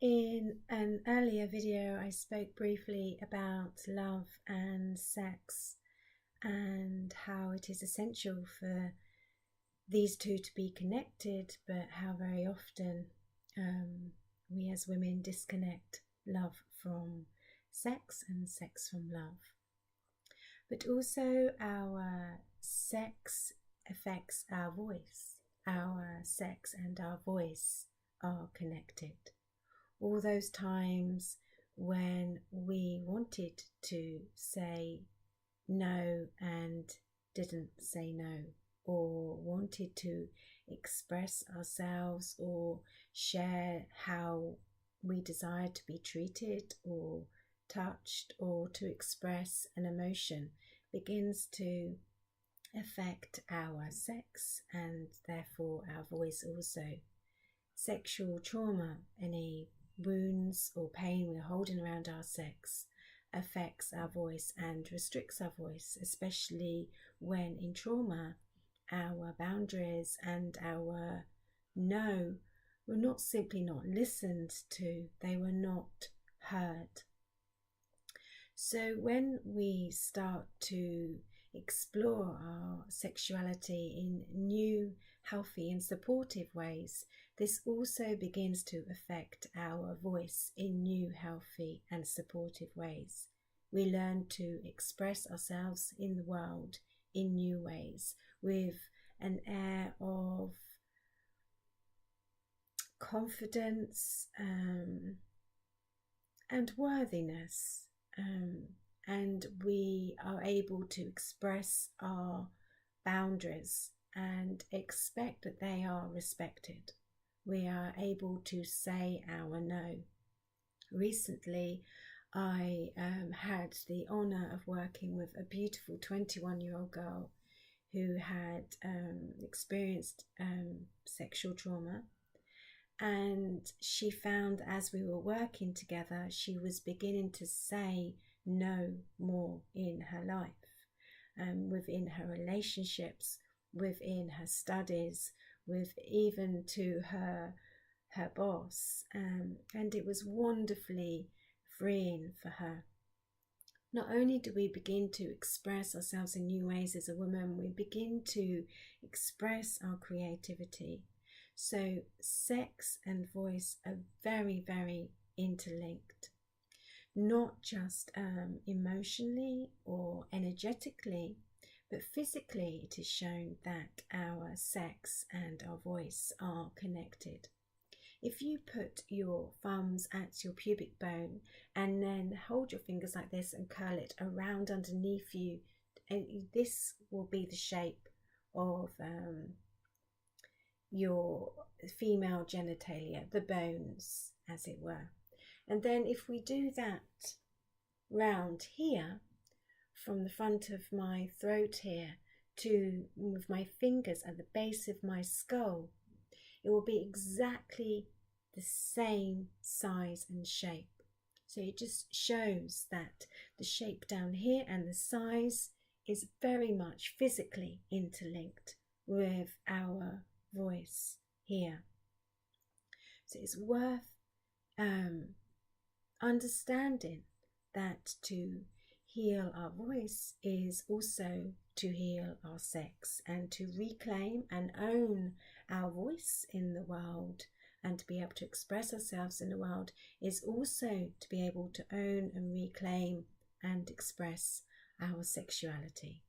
In an earlier video, I spoke briefly about love and sex and how it is essential for these two to be connected, but how very often we as women disconnect love from sex and sex from love. But also our sex affects our voice. Our sex and our voice are connected. All those times when we wanted to say no and didn't say no, or wanted to express ourselves or share how we desired to be treated or touched, or to express an emotion, begins to affect our sex and therefore our voice also. Sexual trauma, any wounds or pain we're holding around our sex, affects our voice and restricts our voice, especially when in trauma our boundaries and our no were not simply not listened to, they were not heard. So when we start to explore our sexuality in new, healthy and supportive ways, this also begins to affect our voice in new, healthy and supportive ways. We learn to express ourselves in the world in new ways, with an air of confidence and worthiness. And we are able to express our boundaries and expect that they are respected. We are able to say our no. Recently, I had the honour of working with a beautiful 21-year-old girl who had experienced sexual trauma. And she found, as we were working together, she was beginning to say no more in her life, within her relationships, within her studies, with even to her boss, and it was wonderfully freeing for her. Not only do we begin to express ourselves in new ways as a woman, we begin to express our creativity. So sex and voice are very, very interlinked, not just emotionally or energetically, but physically it is shown that our sex and our voice are connected. If you put your thumbs at your pubic bone and then hold your fingers like this and curl it around underneath you, this will be the shape of your female genitalia, the bones, as it were. And then if we do that round here, from the front of my throat here to with my fingers at the base of my skull, it will be exactly the same size and shape. So it just shows that the shape down here and the size is very much physically interlinked with our voice here. So it's worth understanding that to heal our voice is also to heal our sex, and to reclaim and own our voice in the world and to be able to express ourselves in the world is also to be able to own and reclaim and express our sexuality.